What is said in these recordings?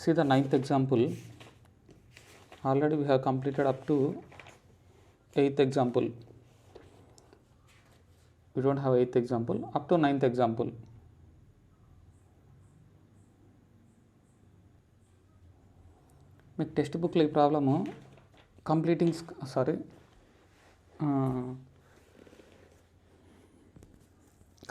See the ninth example. Already we have completed up to 8th example. We don't have 8th example. Up to 9th example. మీకు text బుక్లో ఈ problem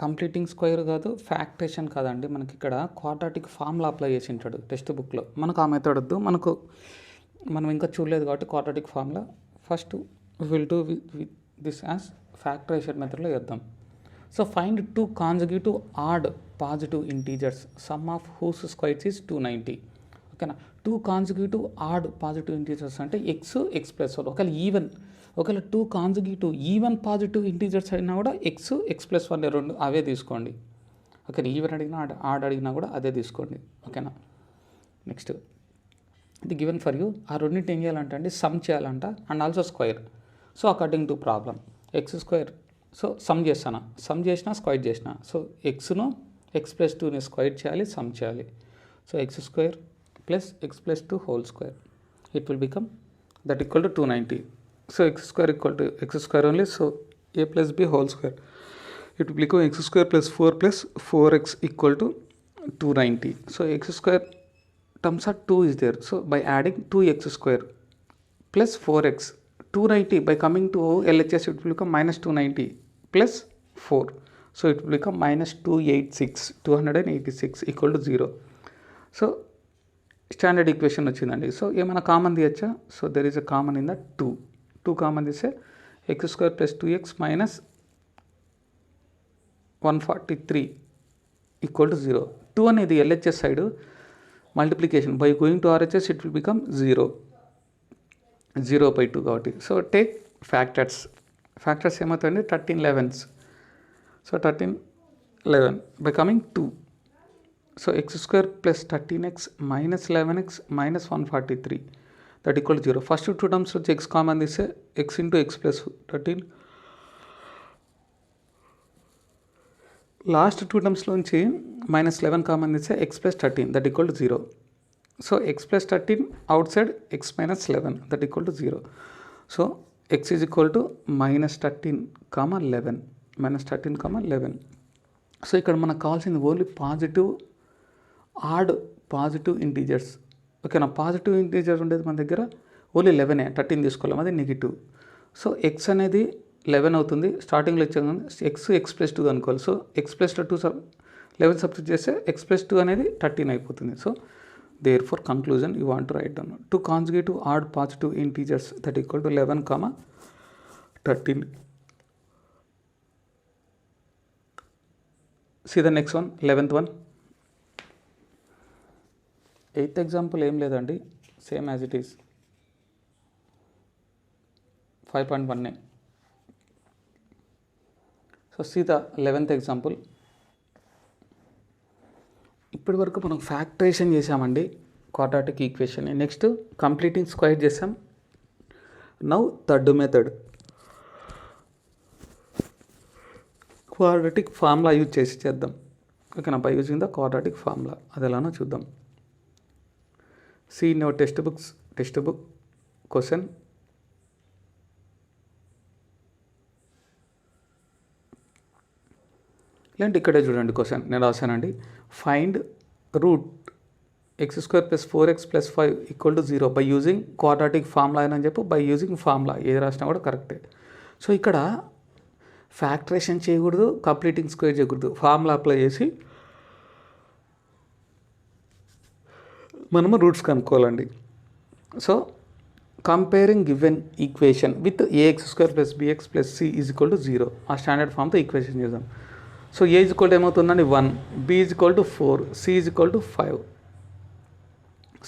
completing square కాదు, factorisation కాదండి. మనకి ఇక్కడ quadratic formula apply చేసి ఉంటాడు text బుక్లో. మనకు ఆ మెథడ్ వద్దు, మనం ఇంకా చూడలేదు కాబట్టి quadratic formula first will do with this as factorization మెథడ్లో చేద్దాం. So find 2 consecutive odd positive integers sum of whose squares is 290. ఓకేనా. 2 కాన్జుగేటివ్ ఆడ్ పాజిటివ్ ఇంటీజర్స్ అంటే ఎక్స్ ప్లస్ 1. ఒకవేళ 2 కాన్జుగేటివ్ ఈవెన్ పాజిటివ్ ఇంటీజర్స్ అయినా కూడా ఎక్స్ ప్లస్ 1 రెండు అవే తీసుకోండి. ఓకేనా. ఈవెన్ అడిగినా ఆడ్ అడిగినా కూడా అదే తీసుకోండి. ఓకేనా. నెక్స్ట్ ఇది గివెన్ ఫర్ యూ. ఆ రెండింటి ఏం చేయాలంటే అండి సమ్ చేయాలంట and also square. So according to problem X square. So sum చేసినా స్క్వేర్ చేసిన. సో ఎక్స్ను ఎక్స్ ప్లస్ 2ని స్క్వేర్ చేయాలి, సమ్ చేయాలి. So X square plus X plus 2 whole square it will become that equal to 290. So X square equal to X square only. So A plus B whole square it will become X square plus 4 plus 4x equal to 290. So X square terms are 2 is there. So by adding 2x square plus 4x, 290 by coming to LHS it will become minus 290 plus 4. So it will become minus 286 equal to 0. So standard equation వచ్చిందండి. So ఏమైనా common తీయచ్చా? So there is a common in the 2 common తీస్తే x square plus 2x minus 143 equal to 0. 2 అనేది LHS side multiplication by going to RHS it will become 0 by 2 కాబట్టి. So take factors ఏమవుతాయండి 13 11s. So 13 11 by coming 2. So X square plus 13x minus 11x minus 143 that equal 0. First 2 terms వచ్చి x common తీస్తే x into x plus 13. Last 2 టర్మ్స్లోంచి minus 11 common తీస్తే x plus 13 that equal to 0. So x plus 13 outside x minus 11 that equal to 0. So x is equal to minus 13 comma 11. So ఇక్కడ మనకు కావాల్సింది only positive integers. ఓకేనా. Positive integer ఉండేది మన దగ్గర only 11, 13 తీసుకోలేము, అది నెగిటివ్. సో ఎక్స్ అనేది 11 అవుతుంది. స్టార్టింగ్లో ఇచ్చాను ఎక్స్ ప్లస్ 2 అనుకోవాలి. సో ఎక్స్ ప్లస్ 2 11 సబ్స్టిట్యూట్ చేస్తే ఎక్స్ ప్లస్ 2 అనేది 13 అయిపోతుంది. So therefore conclusion you want to write down 2 consecutive odd positive integers that equal to 11, 13. See the next one, 11th one. 8th example ఏం లేదండి, same as it is 5.1a. So see the 11th example. ఇప్పటి వరకు మనం factorization చేసామండి quadratic equation. Next completing square చేసాం. Now third method quadratic formula use చేసి చేద్దాం. ఓకేనా. By using the quadratic formula అది ఎలానో చూద్దాం. See in your textbook question. ఇలాంటి ఇక్కడే చూడండి క్వశ్చన్ నేను రాశానండి. Find root x square plus 4x plus 5 equal to 0 by using quadratic formula అని చెప్పి బై యూజింగ్ ఫార్ములా ఏది రాసినా కూడా కరెక్టే. సో ఇక్కడ ఫ్యాక్టరేషన్ చేయకూడదు, కంప్లీటింగ్ స్క్వేర్ చేయకూడదు, ఫార్ములా అప్లై చేసి మనము రూట్స్ కనుక్కోవాలండి. So comparing given equation with ax square plus bx plus c is equal to 0 ఆ స్టాండర్డ్ ఫామ్తో ఈక్వేషన్ చేద్దాం. So a is equal to ఏమవుతుందండి 1, b is equal to 4, c is equal to 5.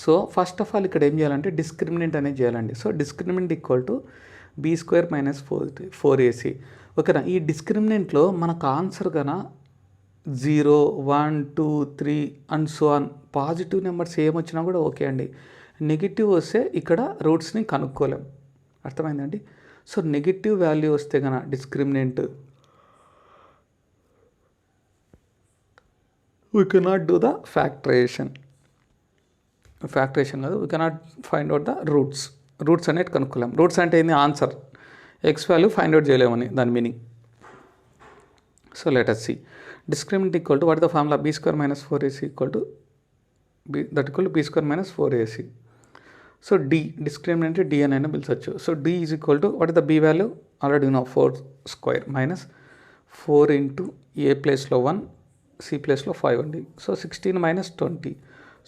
So first of all ఇక్కడ ఏం చేయాలంటే discriminant అనేది చేయాలండి. So discriminant equal to b square minus 4ac. ఓకేనా. ఈ డిస్క్రిమినెంట్లో మనకు ఆన్సర్ కన్నా 0, 1, 2, 3 and so on positive numbers ఏమొచ్చినా కూడా ఓకే అండి. నెగిటివ్ వస్తే ఇక్కడ రూట్స్ని కనుక్కోలేం. అర్థమైందండి. సో నెగిటివ్ వాల్యూ వస్తే కన్నా discriminant we cannot do the factorization. Factorisation కాదు, we cannot find out the roots అనేది కనుక్కోలేం. రూట్స్ అంటే ఏంది, answer x value find out చేయలేమని దాని meaning. So let us see. Discriminant equal to, what is the formula? B square minus 4ac equal to b square minus 4ac. So D, discriminant D అని పిలిచచ్చు. So D is equal to, what is the B value? Already you know, 4 square minus 4 into A ప్లేస్లో 1, C ప్లేస్లో 5 అండి. So 16 minus 20.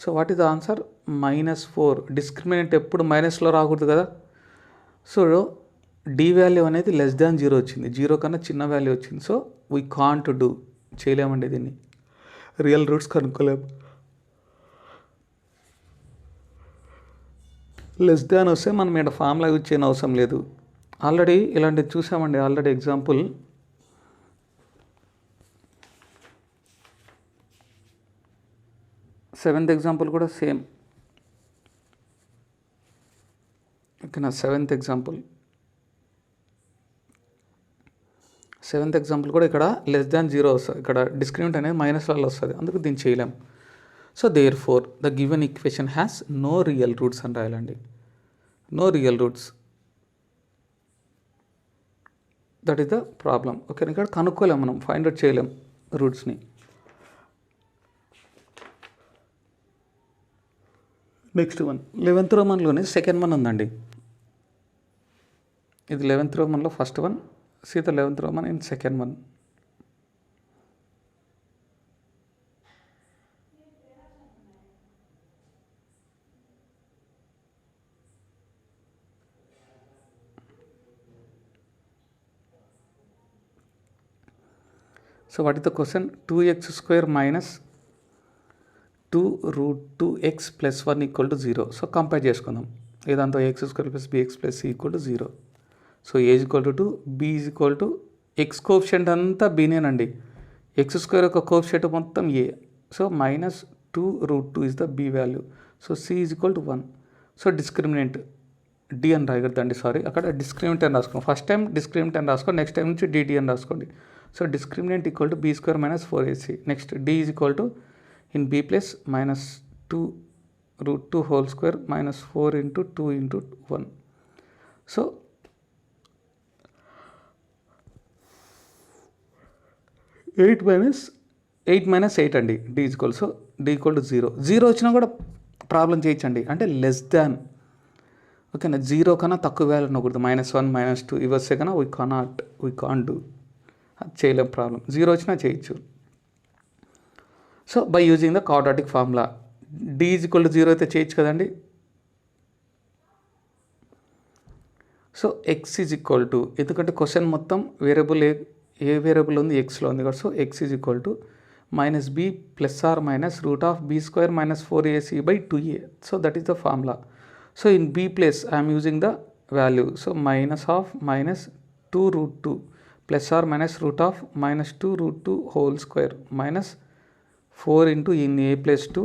So what is the answer? -4. Discriminant ఎప్పుడు మైనస్లో రాకూడదు కదా. So D value అనేది <0 వచ్చింది, 0 కన్నా చిన్న వాల్యూ వచ్చింది. సో వీ కాంట్ డూ, చేయలేమండి దీన్ని, రియల్ రూట్స్ కనుక్కోలేము. <> వస్తే మనం ఇక్కడ ఫార్ములా యూజ్ చేయని అవసరం లేదు. ఆల్రెడీ ఇలాంటివి చూసామండి, ఆల్రెడీ ఎగ్జాంపుల్. సెవెంత్ ఎగ్జాంపుల్ కూడా సేమ్. ఓకేనా, సెవెంత్ ఎగ్జాంపుల్ కూడా ఇక్కడ <0 వస్తుంది, ఇక్కడ డిస్క్రిమినెంట్ అనేది మైనస్లలో వస్తుంది, అందుకు దీన్ని చేయలేం. So therefore the given equation has no real roots అని రాయాలండి. No real roots, that is the problem. Okay, ఇక్కడ కనుక్కోలేం, మనం ఫైండ్ అవుట్ చేయలేం రూట్స్ని. నెక్స్ట్ వన్ 11th రోమన్లోనే సెకండ్ వన్ ఉందండి. ఇది 11th రోమన్లో first one, see the 11th Roman in second one. So what is the question? 2x² minus 2√2x + 1 = 0. So compare చేసుకుందాం, ఏదంతా x² + bx + c = 0. So a = 2, b = x coefficient అంతా bనేనండి, x² యొక్క coefficient మొత్తం a. So -2√2 is the b value. So c = 1. So discriminant d అని రాయగలుగుతండి, sorry అక్కడ discriminant అని రాసుకోండి. First time discriminant అని రాసుకోండి, నెక్స్ట్ టైం నుంచి dd అని రాసుకోండి. So discriminant = b² - 4ac. Next d = in b place -2√2 whole square minus 4 into 2 into 1. So 8 minus 8 అండి, d = సో d = 0 వచ్చినా కూడా ప్రాబ్లం చేయొచ్చండి, అంటే లెస్ దాన్. ఓకేనా, 0 కన్నా తక్కువ వాల్యూ ఉండకూడదు, -1 -2 ఇవి వస్తే కన్నా వీ కాంట్ డూ, చేయలేం ప్రాబ్లం. 0 వచ్చినా చేయొచ్చు. So by using the quadratic formula, d = 0 అయితే చేయొచ్చు కదండి. సో x = ఎందుకంటే క్వశ్చన్ మొత్తం వేరియబుల్ ఏ వేరియబుల్ ఉంది, ఎక్స్లో ఉంది కదా. So x = -b ± √b² - 4ac/2a. So that is the formula. So in b place I'm using the value. So -2√2 ± √(-2√2) whole square minus 4 into in a place 2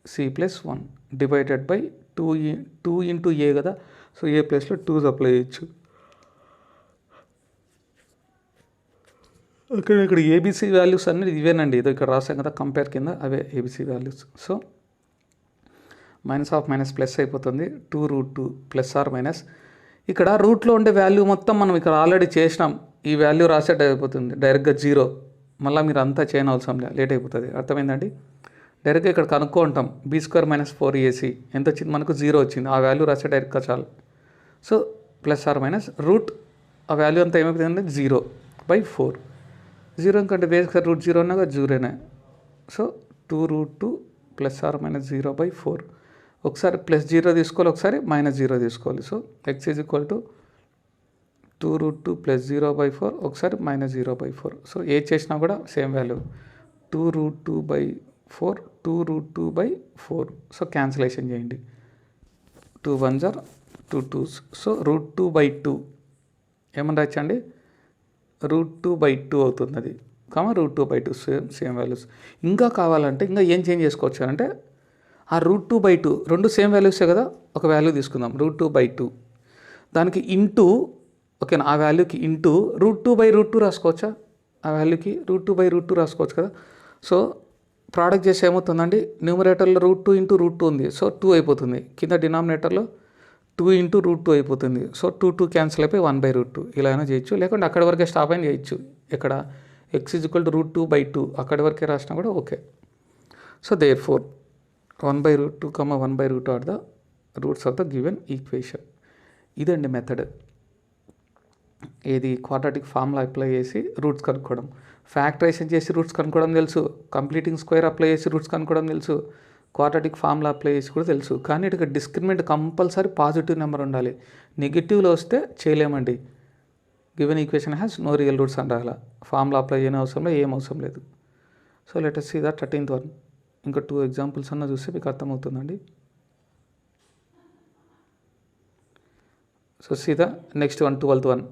c plus 1 divided by 2 into a కదా. So ఏ ప్లేస్లో 2 apply చేయొచ్చు. ఇక్కడ ABC values అనేది ఇవేనండి, ఇది ఇక్కడ రాసాం కదా కంపేర్ కింద, అవే ఏబిసి వాల్యూస్. సో -ప్లస్ అయిపోతుంది, 2√2 ± ఇక్కడ రూట్లో ఉండే వాల్యూ మొత్తం మనం ఇక్కడ ఆల్రెడీ చేసినాం, ఈ వాల్యూ రాసేట్ అయిపోతుంది డైరెక్ట్గా 0. మళ్ళీ మీరు అంతా చేయని అవసరం లేట్ అయిపోతుంది, అర్థమైందండి. డైరెక్ట్గా ఇక్కడ కనుక్కుంటాం, b² - 4ac ఎంత వచ్చింది మనకు, 0 వచ్చింది, ఆ వాల్యూ రాసే డైరెక్ట్గా చాలు. సో ± రూట్ ఆ వాల్యూ అంతా ఏమైపోతుందంటే 0/4. 0 కంటే బేసిక్గా √0 అన్నాగా 0నే. సో 2√2 ± 0/4. ఒకసారి +0 తీసుకోవాలి, ఒకసారి -0 తీసుకోవాలి. సో x = 2√2 + 0/4, ఒకసారి -0/4. సో ఏ చేసినా కూడా సేమ్ వాల్యూ, 2√2/4 2√2/4. సో క్యాన్సిలేషన్ చేయండి, 2 1s are 2 2s. సో √2/2 ఏమని రాయచ్చండి, √2/2 అవుతుంది అది, √2/2 సేమ్ వాల్యూస్. ఇంకా కావాలంటే ఇంకా ఏం చేంజ్ చేసుకోవచ్చు అంటే, ఆ √2/2 రెండు సేమ్ వాల్యూసే కదా, ఒక వాల్యూ తీసుకుందాం √2/2, దానికి ఇంటూ, ఓకేనా, ఆ వాల్యూకి ఇంటూ √2/√2 రాసుకోవచ్చా, ఆ వాల్యూకి √2/√2 రాసుకోవచ్చు కదా. సో ప్రోడక్ట్ చేసి ఏమవుతుందండి, న్యూమరేటర్లో √2 ఇంటూ √2 ఉంది, సో 2 అయిపోతుంది. కింద డినామినేటర్లో 2 ఇంటూ √2 అయిపోతుంది, సో 2 క్యాన్సిల్ అయిపోయి 1/√2. ఇలా అయినా చేయొచ్చు, లేకుంటే అక్కడి వరకే స్టాప్ అయినా చేయొచ్చు. ఇక్కడ x = √2/2 అక్కడి వరకే రాసినా కూడా okay. So therefore 1/√2, 1/√2 are the roots of the given equation. ఇదండి మెథడ్. ఏది క్వాడ్రాటిక్ ఫార్ములా అప్లై చేసి రూట్స్ కనుక్కోవడం, ఫ్యాక్టరైజేషన్ చేసి రూట్స్ కనుక్కోవడం తెలుసు, కంప్లీటింగ్ స్క్వేర్ అప్లై చేసి రూట్స్ కనుక్కోవడం తెలుసు, క్వాడ్రాటిక్ ఫార్ములా అప్లై చేసి కూడా తెలుసు. కానీ ఇక్కడ డిస్క్రిమినెంట్ కంపల్సరీ పాజిటివ్ నెంబర్ ఉండాలి. నెగిటివ్లో వస్తే చేయలేమండి. Given equation has no real roots అని రాయాల. ఫార్ములా అప్లై చేయని అవసరం లేదు, ఏం అవసరం లేదు. So let us see the 13th one. ఇంకా 2 ఎగ్జాంపుల్స్ అన్న చూస్తే మీకు అర్థమవుతుందండి. So see the next one, 12th one.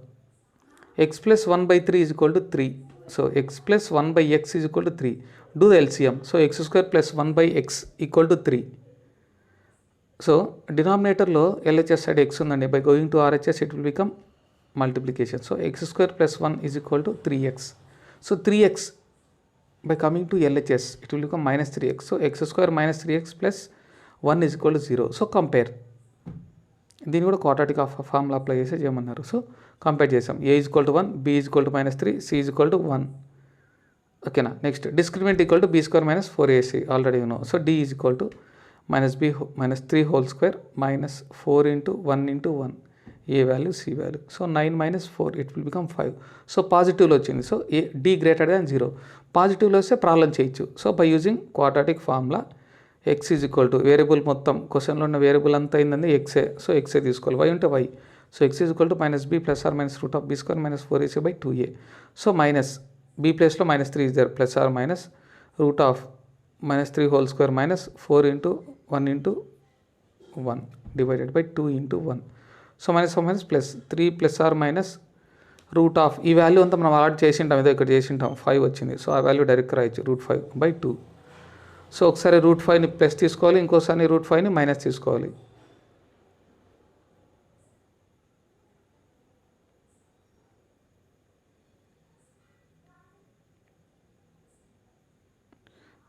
x plus 1/3 is equal to 3. So x plus 1/x is equal to 3. Do the LCM. So x square plus 1/x equal to 3. So డినామినేటర్లో LHS side x ఉందండి. By going to RHS it will become multiplication. So x square plus 1 is equal to 3x. So 3x by coming to LHS it will become minus 3x. So x square minus 3x plus 1 is equal to 0. So compare. దీన్ని కూడా quadratic formula apply చేసి చేయమన్నారు. So compare చేసాం. a = 1, b = -3, c = 1. ఓకేనా. Next discriminant = b² - 4ac already know. So d = -b - 3 whole square - 4 × 1 × 1 a value c value. So 9 - 4 it will become 5. So పాజిటివ్లో వచ్చింది. So d > 0. పాజిటివ్లో వస్తే ప్రాబ్లం చేయొచ్చు. So by using quadratic formula x = variable మొత్తం క్వశ్చన్లో ఉన్న variable అంతా అయిందండి ఎక్సే. సో ఎక్సే తీసుకోవాలి. y ఉంటే y. So x = -b ± √b² - 4ac/2a. So minus b ప్లేస్లో -3 is there, ± √-3 whole square -4 × 1 × 1 divided by 2 × 1. So -3 ± ఈ వాల్యూ అంతా మనం అలాట్ చేసింటాం, ఏదో ఇక్కడ చేసింటాం, 5 వచ్చింది. సో ఆ వాల్యూ డైరెక్ట్ రాయొచ్చు, √5/2. సో ఒకసారి √5ని ప్లస్ తీసుకోవాలి, ఇంకోసారి √5ని మైనస్ తీసుకోవాలి.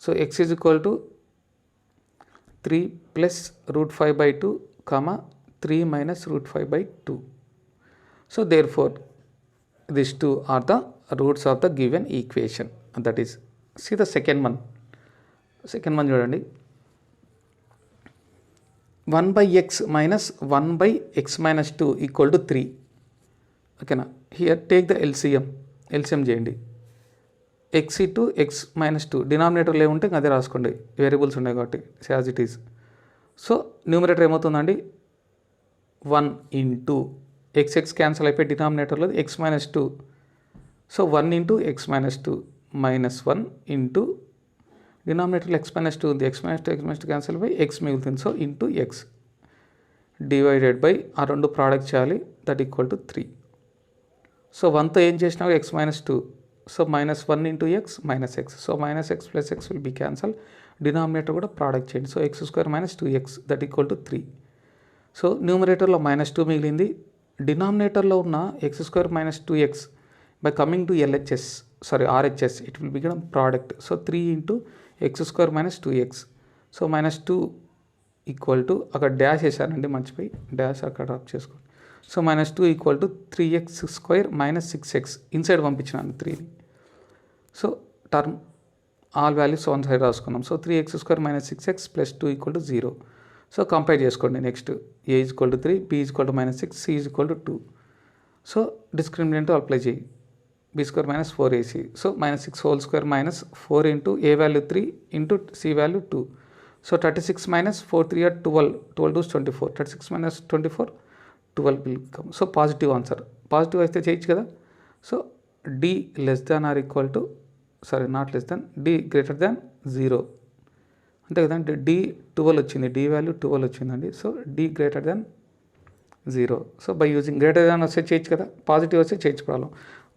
So x = 3 + √5/2, 3 - √5/2. So therefore these two are the roots of the given equation. That is, see the second one. Second one చూడండి. 1/x - 1/x - 2 = 3. ఓకేనా. హియర్ టేక్ ద ఎల్సిఎం చేయండి. x × x - 2 డినామినేటర్లో ఏముంటే అదే రాసుకోండి, వేరియబుల్స్ ఉన్నాయి కాబట్టి as it is. So numerator ఏమవుతుందండి, 1 × x క్యాన్సిల్ అయిపోయి డినామినేటర్లో x - 2. సో 1 × x - 2 -1 ఇంటూ డినామినేటర్లో x - 2 ఉంది, x - 2 క్యాన్సిల్ అయిపోయి x మిగులుతుంది. So into x divided by ఆ రెండు ప్రోడక్ట్ చేయాలి, దట్ = 3. సో 1తో ఏం చేసినా x - 2. So -1 × x - x. So -x + x will be cancel. Denominator కూడా ప్రోడక్ట్ చేయండి. So x² - 2x that = 3. So న్యూమరేటర్లో -2 మిగిలింది. డినామినేటర్లో ఉన్న x² - 2x by coming to RHS it will become product. So 3 × x² - 2x. So -2 = అక్కడ dash వేసానండి, మర్చిపోయి dash అక్కడ డ్రాప్ చేసుకోండి. సో -2 = 3x² - 6x ఇన్సైడ్ పంపించినాను 3ని. So term all values one side రాసుకున్నాం. So 3x² - 6x + 2 = 0. So compare చేసుకోండి. Next a = 3, b = -6, c = 2. So discriminant apply చేయి, b² - 4ac. So -6 whole square -4 into a value 3 into c value 2. So 36 - 4 3 are 12, 12 2 24, 36 - 24 12 will come. So positive answer. Positive అయితే చేయొచ్చు కదా. So d not less than d > 0 అంతే కదండి. d 12 వచ్చింది, d value 12 వచ్చిందండి. So d > 0. So by using greater than వస్తే చేయొచ్చు కదా, పాజిటివ్ వస్తే చేయొచ్చు problem.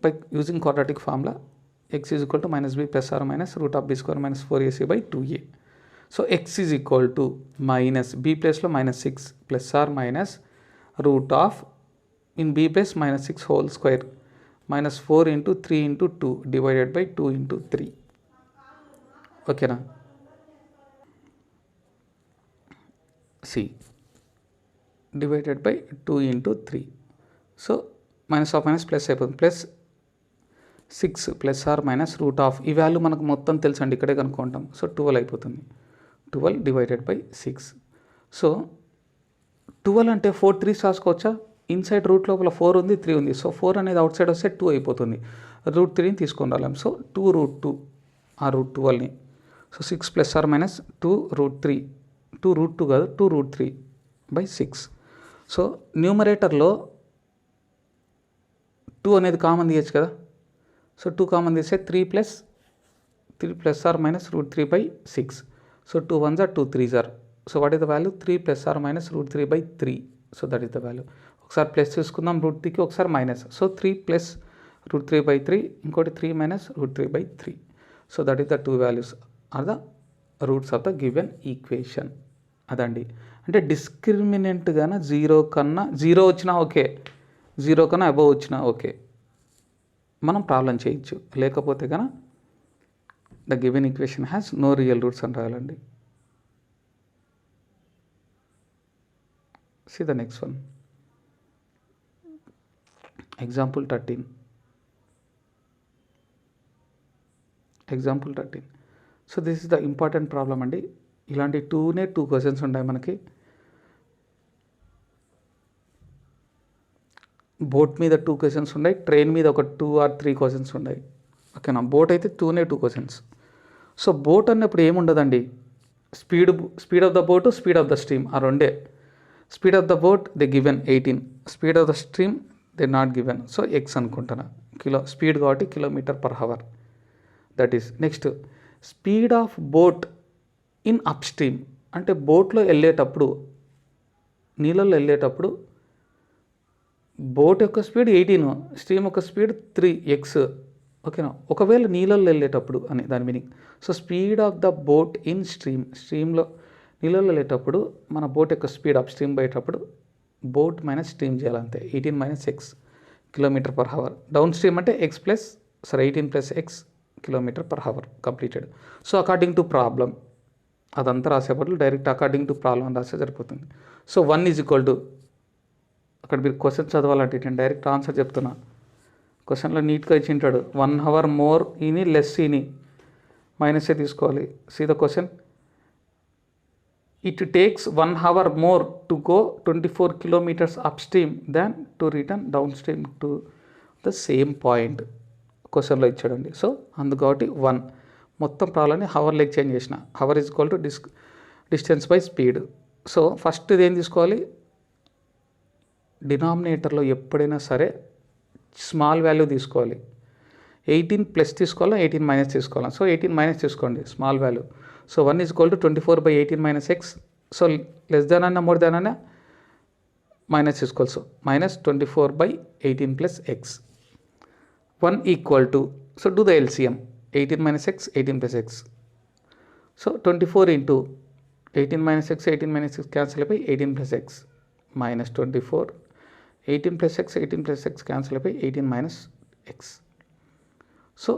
By using quadratic formula x = -b ± √b² - 4ac/2a. So x = b ప్లేస్లో -6 ± in b place -6 whole square -4 × 3 × 2 divided by 2 × 3. ఓకేనా. C divided by 2 into 3. So minus of minus plus అయిపోతుంది. Plus 6 plus or minus root of ఈ value మనకు మొత్తం తెలుసండి, ఇక్కడే కనుక్కుంటాం. So 12 అయిపోతుంది. 12 divided by 6. So 12 అంటే 4 3s రాసుకోవచ్చా? ఇన్సైడ్ రూట్ లోపల 4 ఉంది, 3 ఉంది. సో 4 అనేది అవుట్ సైడ్ వస్తే 2 అయిపోతుంది. రూట్ 3ని తీసుకొని రాలేం. సో 2 రూట్ 2 ఆ రూట్ 12ని. So 6 plus or minus 2 root 3, 2 root 2 కాదు 2 రూట్ 3 బై 6. సో న్యూమరేటర్లో 2 అనేది కామన్ తీయచ్చు కదా. సో 2 కామన్ తీస్తే 3 plus or minus root 3 by 6. So 2 1s are 2 3s are. So what is the value? 3 plus or minus root 3 by 3. So that is the value. ఒకసారి plus తీసుకుందాం root 3కి, ఒకసారి minus. So 3 plus root 3 by 3, ఇంకోటి 3 minus root 3 by 3. So that is the 2 values are the roots of the given equation. అదండి. అంటే discriminant గాన 0 వచ్చినా okay, 0 కన్నా అబవ్ వచ్చినా ఓకే, మనం ప్రాబ్లం చేయొచ్చు. లేకపోతే కన్నా the given equation has no real roots అని రాయాలండి. See the next one. Example 13. Example 13. So this is the important problem అండి. ఇలాంటి 2 క్వశ్చన్స్ ఉంటాయి మనకి. బోట్ మీద 2 క్వశ్చన్స్ ఉన్నాయి, ట్రైన్ మీద ఒక 2 or 3 క్వశ్చన్స్ ఉన్నాయి. ఓకేనా? బోట్ అయితే 2 క్వశ్చన్స్. సో బోట్ అన్నప్పుడు ఏముండదండి, speed of the boat, speed of the stream ఆ రెండే. Speed of the boat they given 18, speed of the stream they not given. So X అనుకుంటున్నా, స్పీడ్ కాబట్టి km/h. That is. Next speed of boat in up stream అంటే బోట్లో వెళ్ళేటప్పుడు, నీళ్ళల్లో వెళ్ళేటప్పుడు boat యొక్క స్పీడ్ 18, స్ట్రీమ్ యొక్క స్పీడ్ 3x. ఓకేనా? ఒకవేళ నీళ్ళల్లో వెళ్ళేటప్పుడు అని దాని meaning. So speed of the boat in స్ట్రీమ్లో నీళ్ళలో వెళ్ళేటప్పుడు మన బోట్ యొక్క స్పీడ్ అప్ స్ట్రీమ్ పోయేటప్పుడు బోట్ మైనస్ స్ట్రీమ్ చేయాలంతే. 18 minus x km/h. Downstream అంటే 18 plus x km/h completed. So according to problem అదంతా రాసే బదులు డైరెక్ట్ అకార్డింగ్ టు ప్రాబ్లం అని రాస్తే సరిపోతుంది. సో 1 ఈజ్ ఈక్వల్ టు, అక్కడ మీరు క్వశ్చన్ చదవాలంటే నేను డైరెక్ట్ ఆన్సర్ చెప్తున్నా. క్వశ్చన్లో నీట్గా ఇచ్చింటాడు 1 hour మోర్ ఈని లెస్ ఈని మైనసే తీసుకోవాలి. See the question. It takes 1 hour more to go 24 kilometers upstream than to return downstream to the same point. క్వశ్చన్లో ఇచ్చాడండి. సో అందుకటి 1 మొత్తం ప్రాబ్లమ్ని హవర్లోకి చేంజ్ చేసిన. Hour is equal to distance by speed. So first ఇది ఏం తీసుకోవాలి, డినామినేటర్లో ఎప్పుడైనా సరే స్మాల్ వాల్యూ తీసుకోవాలి. 18 ప్లస్ తీసుకోవాలా, 18 మైనస్ తీసుకోవాలా. సో 18 మైనస్ తీసుకోండి small value. So 1 is equal to 24/18 minus x. So less than అన్నా మోర్ దాన్ అన్నా మైనస్ తీసుకోవాలి. So minus 24/18 plus x. 1 equal to, so do the LCM, 18 minus x, 18 plus x. So 24 into 18 minus x, 18 minus x cancel అయిపోయి 18 plus x minus 24, 18 plus x, 18 plus x cancel అయిపోయి 18 minus x. So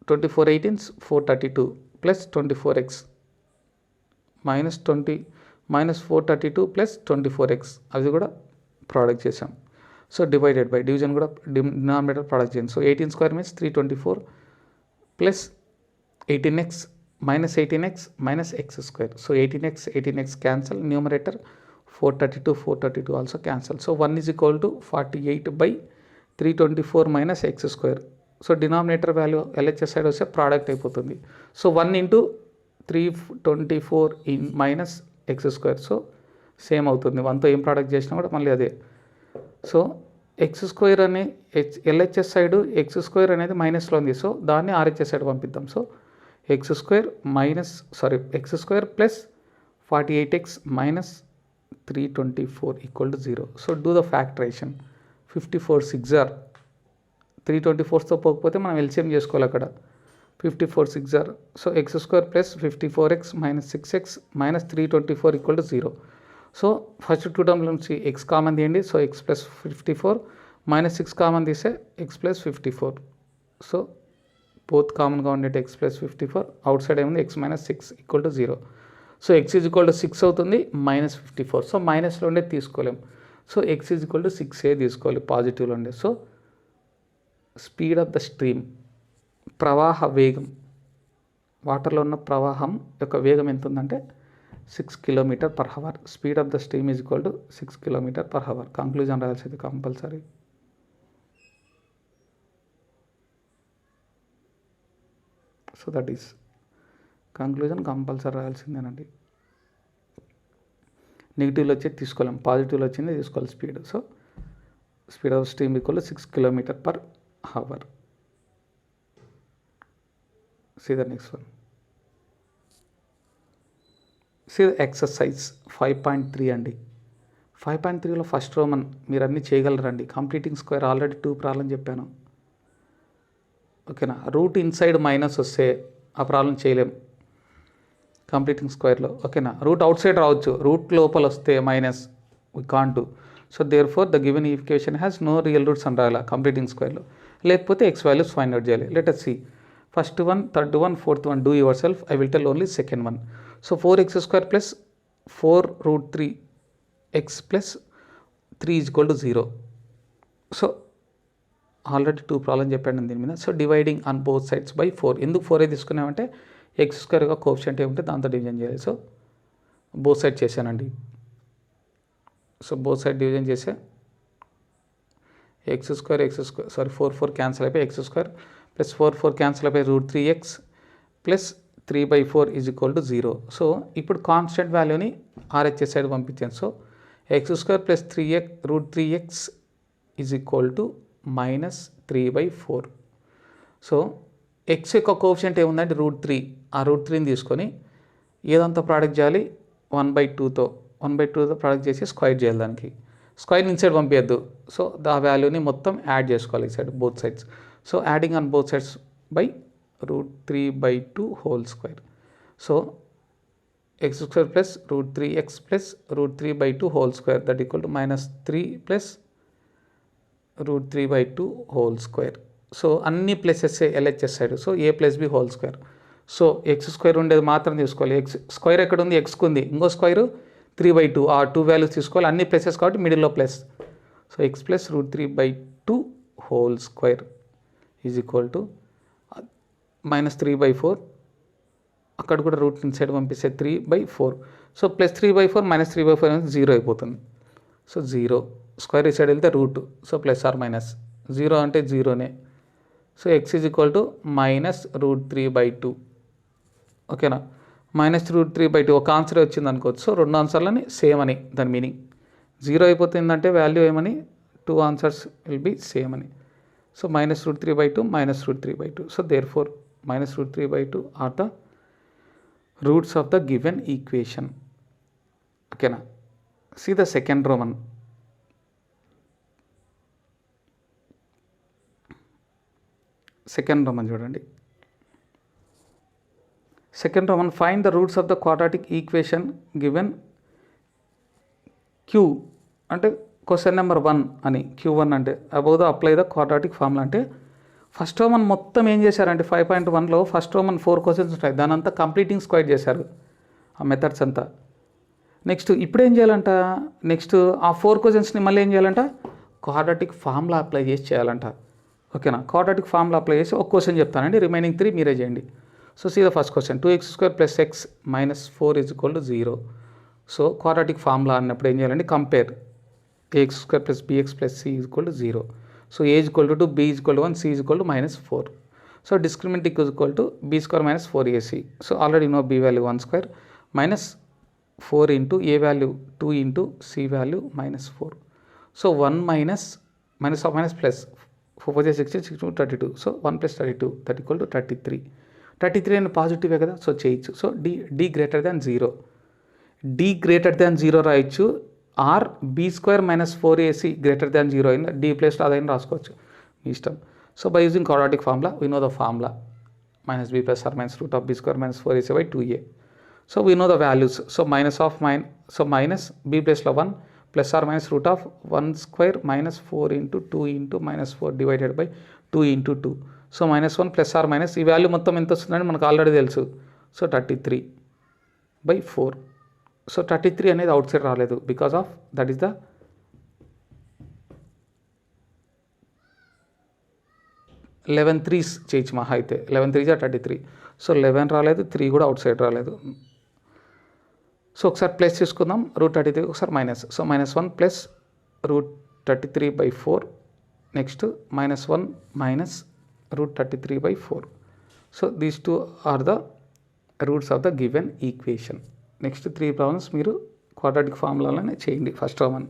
24 18s 432 plus 24x minus 432 plus 24x, అది కూడా product చేసాం. So divided by division కూడా denominator product చేయండి. So 18 square means 324 plus 18x minus 18x minus x square. So 18x cancel, numerator 432 also cancel. So 1 is equal to 48/324 minus x square. So denominator value LHS side వస్తే product అయిపోతుంది. So 1 into 324 minus x square. So same అవుతుంది, 1తో ఏం product చేసినా కూడా మళ్ళీ అదే. So x square అని LHS side x square అనేది మైనస్లో ఉంది. సో దాన్ని RHS సైడ్ పంపిద్దాం. So x square plus 48x minus 324 equal to 0. So do the factorisation. 54 6 are 324తో పోకపోతే మనం LCM చేసుకోవాలి అక్కడ. 54 6 are. So x square plus 54x minus 6x minus 324 equal to 0. So first 2 టర్మ్ల నుంచి x కామన్ తీయండి. So x plus 54 minus 6 common తీస్తే x plus 54. So both కామన్గా ఉండేది x ప్లస్ 54, అవుట్ సైడ్ ఏముంది x minus 6 equal to 0. So x is equal to 6 అవుతుంది, -54. So మైనస్లో ఉండే తీసుకోలేం. So x is equal to 6a తీసుకోవాలి పాజిటివ్లో ఉండే. So speed of the stream, ప్రవాహ వేగం, వాటర్లో ఉన్న ప్రవాహం యొక్క వేగం ఎంత ఉందంటే 6 km/h. Speed of the stream is equal to 6 km/h. Conclusion రాయాల్సింది compulsory. So that is conclusion compulsory రాయాల్సిందేనండి. నెగిటివ్లో వచ్చేది తీసుకోలేం, పాజిటివ్లో వచ్చింది తీసుకోవాలి speed. So speed of stream equal to 6 km/h. See the next one. See the exercise 5.3 అండి. 5.3లో first Roman మీరు అన్నీ చేయగలరండి. కంప్లీటింగ్ స్క్వేర్ ఆల్రెడీ 2 ప్రాబ్లం చెప్పాను. ఓకేనా. రూట్ ఇన్సైడ్ మైనస్ వస్తే ఆ ప్రాబ్లం చేయలేం కంప్లీటింగ్ స్క్వేర్లో. ఓకేనా. రూట్ అవుట్ సైడ్ రావచ్చు, రూట్ లోపల వస్తే minus we can't do. So therefore the given equation has no real roots అని రాయాలి కంప్లీటింగ్ స్క్వేర్లో. లేకపోతే ఎక్స్ వాల్యూస్ ఫైండ్ అవుట్ చేయాలి. Let us see. First one, third one, fourth one, do yourself. I will tell only second one. So 4x square plus 4 root 3x plus 3 is equal to 0. So already 2 problem చెప్పాను దీని మీద. So dividing on both sides by 4. ఎందుకు 4 తీసుకున్నామంటే X స్క్వేర్గా coefficient ఏముంటే దాంతో division చేయాలి. So both side చేశానండి. So both side division చేసే ఎక్స్ స్క్వేర్ 4 క్యాన్సిల్ అయిపోయి ఎక్స్ స్క్వేర్ ప్లస్ 4 క్యాన్సిల్ అయిపోయి root 3x plus 3/4 is equal to 0. So ఇప్పుడు కాన్స్టెంట్ వాల్యూని ఆర్హెచ్ఎస్ సైడ్ పంపించాను. So X square plus 3x root 3x is equal to -3/4. So X యొక్క coefficient ఏముందంటే root 3. ఆ route 3ని తీసుకొని ఏదంతా product చేయాలి 1/2తో ప్రోడక్ట్ చేసి స్క్వైర్ చేయాలి. దానికి స్క్వైర్ ఇన్సైడ్ పంపించద్దు. సో ఆ వాల్యూని మొత్తం యాడ్ చేసుకోవాలి ఈ side both sides. So adding on both sides by root 3/2 whole square. So X square plus root 3x plus root 3/2 whole square that equal to -3 plus root 3/2 whole square. So అన్ని pluses LHS side. So a plus b whole square. So X square ఉండేది మాత్రం తీసుకోవాలి. X square ఎక్కడ ఉంది, ఎక్స్కి ఉంది. ఇంకో square 3/2. ఆ 2 values తీసుకోవాలి. అన్ని ప్లసెస్ కాబట్టి మిడిల్లో plus. So x plus root 3/2 whole square is equal to -3/4. అక్కడ కూడా రూట్ ఇన్సైడ్ పంపిస్తే 3/4. సో ప్లస్ 3/4 -3/4 అనేది 0 అయిపోతుంది. సో 0 స్క్వేర్ ఈ సైడ్ వెళ్తే root. So plus or minus 0 అంటే 0నే. So x is equal to -√3/2. ఓకేనా. -√3/2 ఒక ఆన్సర్ వచ్చింది అనుకోవచ్చు. సో 2 ఆన్సర్లని సేమ్ అని దాని మీనింగ్. 0 అయిపోతుందంటే వాల్యూ ఏమని 2 ఆన్సర్స్ విల్ బి సేమ్ అని. So -√3/2 -√3/2. So therefore -√3/2 are the roots of the given equation. ఓకేనా. See the second Roman. Second Roman చూడండి. Second Roman find the roots of the quadratic equation given Q అంటే question number 1 అని. Q1 అంటే above the apply the quadratic formula అంటే first Roman మొత్తం ఏం చేశారంటే 5.1లో first Roman 4 questions ఉంటాయి. దాని అంతా కంప్లీటింగ్ స్క్వైర్ చేశారు ఆ మెథడ్స్ అంతా. నెక్స్ట్ ఇప్పుడు ఏం చేయాలంట, నెక్స్ట్ ఆ 4 క్వశ్చన్స్ని మళ్ళీ ఏం చేయాలంట క్వాడ్రాటిక్ ఫార్ములా అప్లై చేసి చేయాలంట. ఓకేనా. క్వాడ్రాటిక్ ఫార్ములా అప్లై చేసి ఒక క్వశ్చన్ చెప్తానండి, రిమైనింగ్ 3 మీరే చేయండి. So see the first question 2x² + x - 4 = 0. So quadratic formula అన్నప్పుడు ఏం చేయాలండి, compare ax² + bx + c = 0. So a = 2, b = 1, c = -4. So discriminant equal to b² - 4ac. So already know b value 1² -4 into a value 2 into c value -4. So 1 minus plus 4 × 16 = 32. So 1 + 32 that equal to 33. 33 అనేది పాజిటివే కదా, so చేయొచ్చు. So d greater than 0, d greater than 0 రాయొచ్చు. Are b² - 4ac greater than 0 అయింది, d ప్లేస్లో అదైనా రాసుకోవచ్చు, మీ ఇష్టం. So by using quadratic formula we know the formula -b + r - √b² - 4ac / 2a. So we know the values. So minus b ప్లేస్లో 1 + r - √1² - 4 into 2 into -4 divided by 2 into 2. So -1 + r - ఈ value మొత్తం ఎంత వస్తుందని మనకు already తెలుసు. So 33. By 4. So 33 అనేది out side రాలేదు because of that is the 11 3s చేయొచ్చు మహా అయితే 11 3 33. సో 11 రాలేదు, 3 కూడా అవుట్ సైడ్ రాలేదు. సో ఒకసారి ప్లస్ తీసుకుందాం, √33 ఒకసారి minus. So -1 plus √33/4, next -1 minus √33/4. So these two are the roots of the given equation. Next 3 problems మీరు క్వాడ్రాటిక్ ఫార్ములాలోనే చేయండి ఫస్ట్ రోమన్.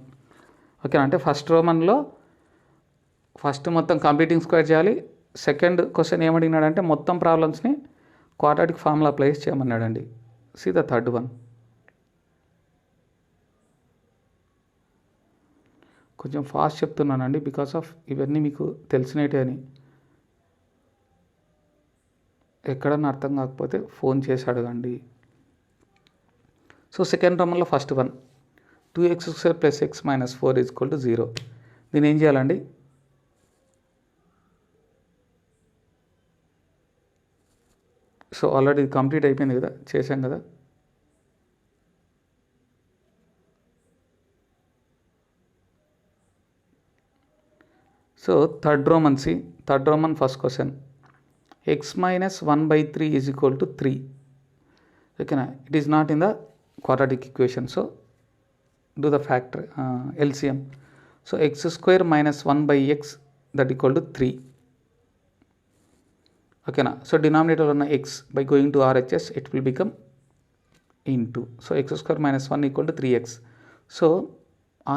ఓకేనా, అంటే ఫస్ట్ రోమన్లో ఫస్ట్ మొత్తం కంప్లీటింగ్ స్క్వేర్ చేయాలి. సెకండ్ క్వశ్చన్ ఏమడిగినాడంటే మొత్తం ప్రాబ్లమ్స్ని క్వాడ్రాటిక్ ఫార్ములా అప్లై చేసి చేయమన్నాడండి. See the third one. కొంచెం ఫాస్ట్ చెప్తున్నానండి బికాస్ ఆఫ్ ఇవన్నీ మీకు తెలిసినట్టే అని. ఎక్కడన్నా అర్థం కాకపోతే ఫోన్ చేసి అడగండి. సో సెకండ్ రౌండ్లో ఫస్ట్ వన్ 2x² + x - 4 = 0. దీన్ని ఏం చేయాలండి, సో ఆల్రెడీ కంప్లీట్ అయిపోయింది కదా, చేసాం కదా. So third Roman first question x - 1/3 = 3. ఓకేనా, it is not in the quadratic equation. So do the factor LCM. So x² - 1/x that equal to 3. Okay na, so denominator on x by going to RHS it will become into, so x² - 1 equal to 3x. So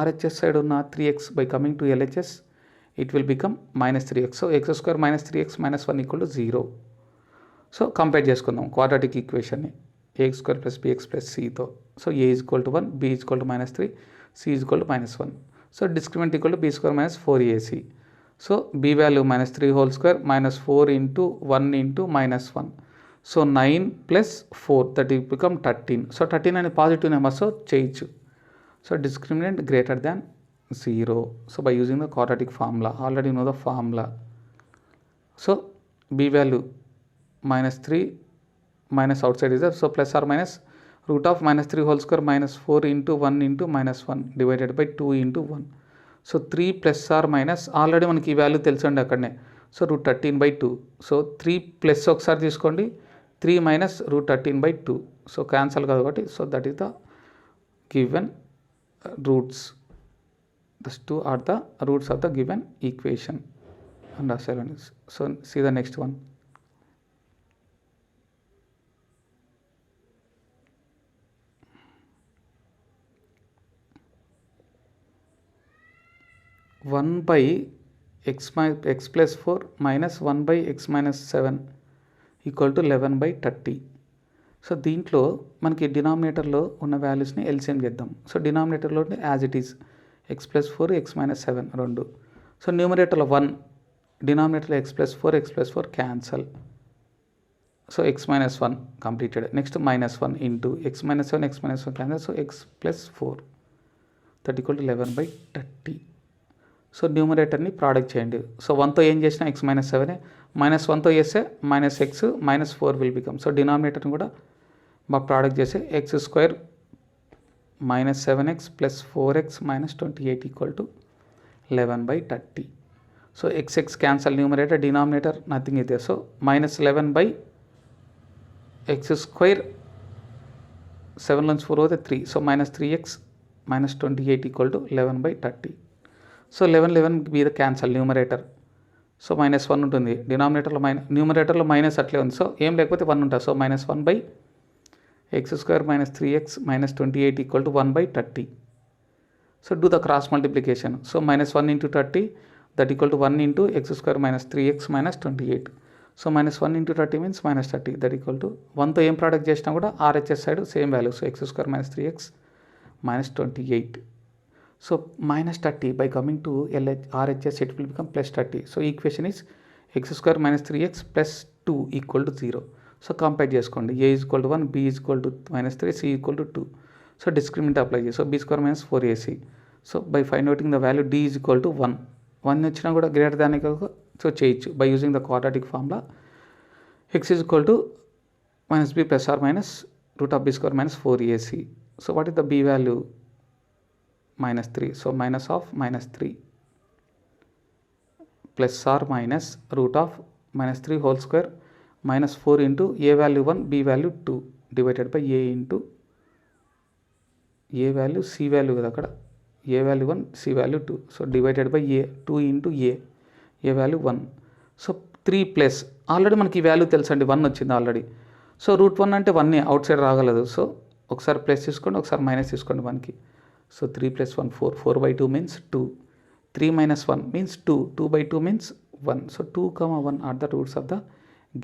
RHS side on 3x by coming to LHS it will become -3x. So x² - 3x - 1 equal to 0. So compare చేసుకుందాం quadratic equation ని ax² + bx + cతో. So a = 1, b = -3, c = -1. So discriminant = b² - 4ac. So b value -3 whole square -4 × 1 × -1. So 9 + 4 that is become 13. So 13 అనేది positive number, so చేయొచ్చు. So discriminant greater than 0. So by using the quadratic formula, already know the formula. So b value -3 minus outside is there, so plus or minus √(-3) whole square -4 × 1 × -1 divided by 2 × 1. So 3 plus or minus already మనకి ఈ value తెలుసండి అక్కడనే. So √13/2. So 3 plus ఒకసారి తీసుకోండి, 3 minus √13/2. So cancel కాదు కాబట్టి, so that is the given roots. These two are the roots of the given equation and రాసేయాలండి. So see the next one. (1 / x + 4 - 1 / x - 7 = 11/30. So దీంట్లో మనకి డినామినేటర్లో ఉన్న వాల్యూస్ని ఎల్సిఎం చేద్దాం. సో డినామినేటర్లో as it is x + 4 x - 7 2. So న్యూమరేటర్లో 1, డినామినేటర్లో x + 4 x + 4 cancel. So x - 1 completed. Next -1 ఇంటూ x - 7 x - 1 cancel. So x + 4 that = 11/30. So న్యూమరేటర్ని ప్రోడక్ట్ చేయండి. సో 1తో ఏం చేసినా x - 7, -1తో చేస్తే -x -4 విల్ బికమ్. సో డినామినేటర్ని కూడా మాకు ప్రోడక్ట్ చేస్తే x² - 7x + 4x - 28 = 11/30. So x cancel, numerator denominator nothing అయితే. సో -11/x², 7 నుంచి 4 పోతే 3. So -3x - 28 = 11/30. సో 11 మీద క్యాన్సల్ న్యూమరేటర్. సో -1 ఉంటుంది డినామినేటర్లో, న్యూమరేటర్లో మైనస్ అట్లే ఉంది. సో ఏం లేకపోతే 1 ఉంటుంది. So -1/x² - 3x - 28 = 1/30. So do the cross multiplication. So -1 × 30 that = 1 × x² - 3x - 28. So -1 × 30 means -30 that = 1తో ఏం ప్రోడక్ట్ చేసినా కూడా RHS side same value. So x² - 3x - 28. So -30 by coming to RHS it will become +30. So equation is x² - 3x + 2 = 0. So compare చేసుకోండి. a = 1, b = -3, c = 2. So discriminant apply చేసి, so b² - 4ac. So by find outing the value d = 1. 1 వచ్చినా కూడా greater than so చేయొచ్చు by using the quadratic formula. x = -b + or root of b square minus 4ac. So what is the b value? Minus 3. So minus of minus 3 plus or minus root of minus 3 whole square minus 4 into a value 1 b value 2 divided by a into a value c value కదా అక్కడ a value 1 c value 2. So divided by a 2 into a value 1. So 3 plus already మనకి ఈ value తెలుసండి 1 వచ్చింది already. So root 1 అంటే 1 out side రాగలదు. So ఒకసారి plus తీసుకోండి, ఒకసారి మైనస్ తీసుకోండి 1కి. So 3 + 1 4, 4/2 means 2, 3 - 1 means 2, 2/2 means 1. So 2, 1 are the roots of the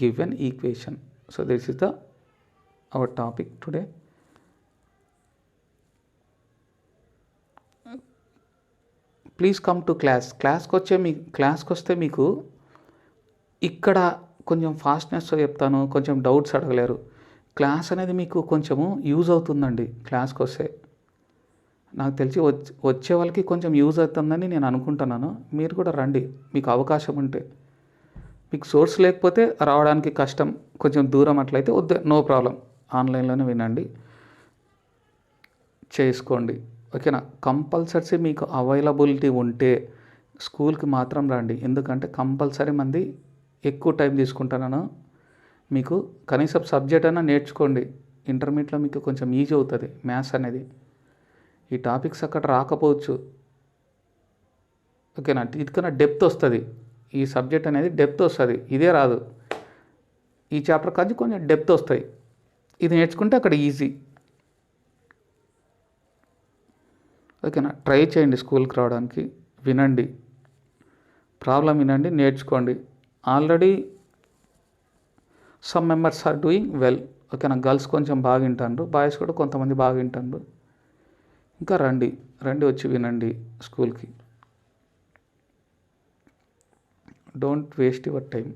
given equation. So this is our topic today. Please come to క్లాస్కి వస్తే మీకు ఇక్కడ కొంచెం ఫాస్ట్నెస్తో చెప్తాను, కొంచెం డౌట్స్ అడగలేరు. క్లాస్ అనేది మీకు కొంచెము యూజ్ అవుతుందండి. క్లాస్కి వస్తే నాకు తెలిసి వచ్చే వాళ్ళకి కొంచెం యూజ్ అవుతుందని నేను అనుకుంటున్నాను. మీరు కూడా రండి మీకు అవకాశం ఉంటే. మీకు సోర్స్ లేకపోతే రావడానికి కష్టం, కొంచెం దూరం అట్లయితే వద్దు, నో ప్రాబ్లం, ఆన్లైన్లోనే వినండి, చేసుకోండి. ఓకేనా? కంపల్సరీ మీకు అవైలబిలిటీ ఉంటే స్కూల్కి మాత్రం రండి. ఎందుకంటే కంపల్సరీ మంది ఎక్కువ టైం తీసుకుంటాను. మీకు కనీసం సబ్జెక్ట్ అయినా నేర్చుకోండి. ఇంటర్మీడియట్లో మీకు కొంచెం ఈజీ అవుతుంది మ్యాథ్స్ అనేది. ఈ టాపిక్స్ అక్కడ రాకపోవచ్చు, ఓకేనా? ఇదికన్నా డెప్త్ వస్తుంది, ఈ సబ్జెక్ట్ అనేది డెప్త్ వస్తుంది, ఇదే రాదు. ఈ చాప్టర్ కాదు కొంచెం డెప్త్ వస్తాయి, ఇది నేర్చుకుంటే అక్కడ ఈజీ. ఓకేనా? ట్రై చేయండి స్కూల్కి రావడానికి, వినండి, ప్రాబ్లం వినండి, నేర్చుకోండి. Already some members are doing well. ఓకేనా? గర్ల్స్ కొంచెం బాగా వింటారు, బాయ్స్ కూడా కొంతమంది బాగా వింటారు. ఇంకా రండి వచ్చి వినండి స్కూల్కి. Don't waste your time.